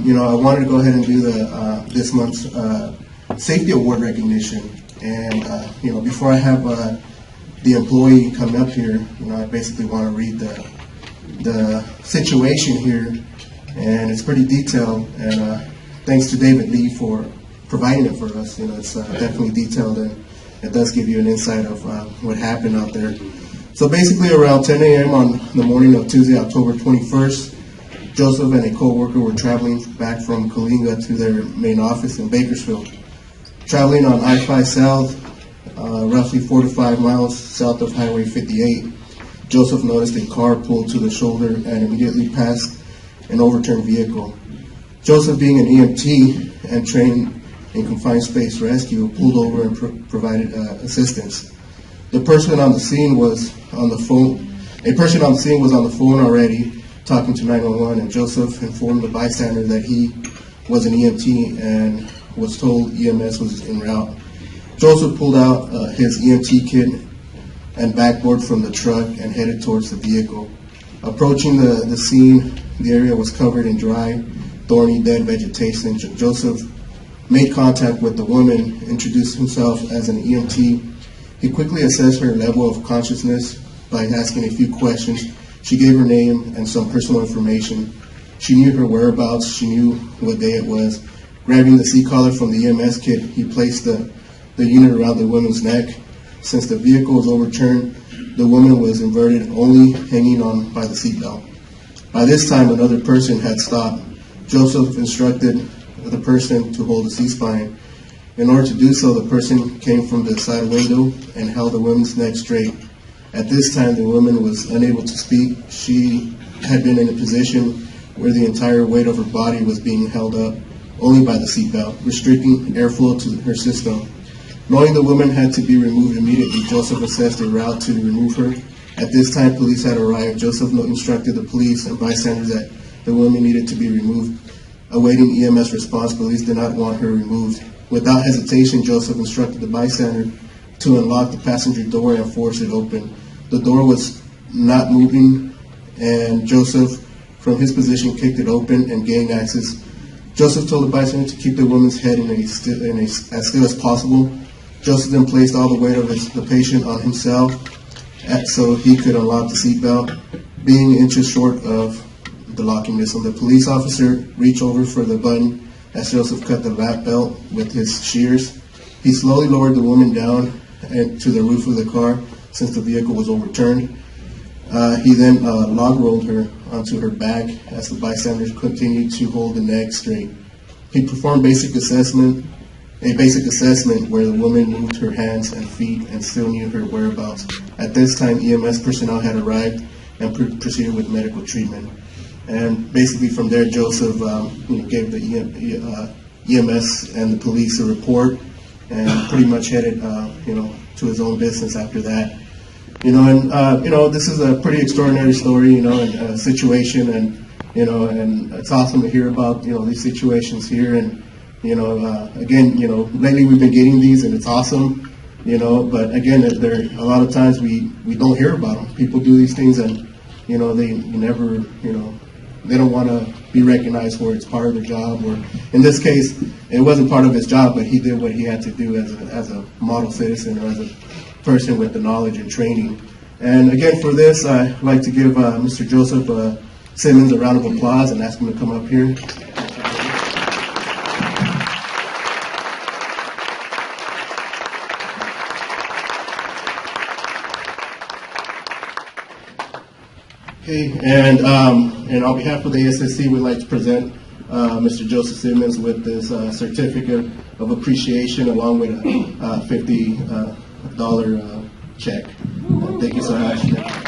I wanted to go ahead and do this month's safety award recognition. And before I have the employee come up here, I basically want to read the situation here, and it's pretty detailed. And thanks to David Lee for providing it for us. It's definitely detailed, and it does give you an insight of what happened out there. So basically, around 10 a.m. on the morning of Tuesday, October 21st, Joseph and a co-worker were traveling back from Coalinga to their main office in Bakersfield. Traveling on I-5 South, roughly 4 to 5 miles south of Highway 58, Joseph noticed a car pulled to the shoulder and immediately passed an overturned vehicle. Joseph, being an EMT and trained in confined space rescue, pulled over and provided assistance. The person on the scene was on the phone. A person on the scene was on the phone already, talking to 911, and Joseph informed the bystander that he was an EMT and was told EMS was en route. Joseph pulled out his EMT kit and backboard from the truck and headed towards the vehicle. Approaching the scene, the area was covered in dry, thorny, dead vegetation. Joseph made contact with the woman, introduced himself as an EMT. He quickly assessed her level of consciousness by asking a few questions. She gave her name and some personal information. She knew her whereabouts. She knew what day it was. Grabbing the C-collar from the EMS kit, he placed the unit around the woman's neck. Since the vehicle was overturned, the woman was inverted, only hanging on by the seatbelt. By this time, another person had stopped. Joseph instructed the person to hold the C-spine. In order to do so, the person came from the side window and held the woman's neck straight. At this time, the woman was unable to speak. She had been in a position where the entire weight of her body was being held up only by the seatbelt, restricting airflow to her system. Knowing the woman had to be removed immediately, Joseph assessed a route to remove her. At this time, police had arrived. Joseph instructed the police and bystanders that the woman needed to be removed. Awaiting EMS response, police did not want her removed. Without hesitation, Joseph instructed the bystander to unlock the passenger door and force it open. The door was not moving, and Joseph, from his position, kicked it open and gained access. Joseph told the bystander to keep the woman's head as still as possible. Joseph then placed all the weight of the patient on himself so he could unlock the seatbelt, being inches short of the locking mechanism. The police officer reached over for the button as Joseph cut the lap belt with his shears. He slowly lowered the woman down to the roof of the car since the vehicle was overturned. He then log rolled her onto her back as the bystanders continued to hold the neck straight. He performed a basic assessment where the woman moved her hands and feet and still knew her whereabouts. At this time, EMS personnel had arrived and proceeded with medical treatment. And basically from there, Joseph gave the EMS and the police a report and pretty much headed to his own business after that. This is a pretty extraordinary story, and situation, and it's awesome to hear about these situations here. And again, lately we've been getting these, and it's awesome, but again, a lot of times we don't hear about them. People do these things, and they don't want to be recognized for it's part of their job, or in this case, it wasn't part of his job, but he did what he had to do as a model citizen, or as a person with the knowledge and training. And again, for this, I'd like to give Mr. Joseph Simmons a round of applause and ask him to come up here. Okay, and on behalf of the ASSE, we'd like to present Mr. Joseph Simmons with this certificate of appreciation along with a $50 check. Thank you so much.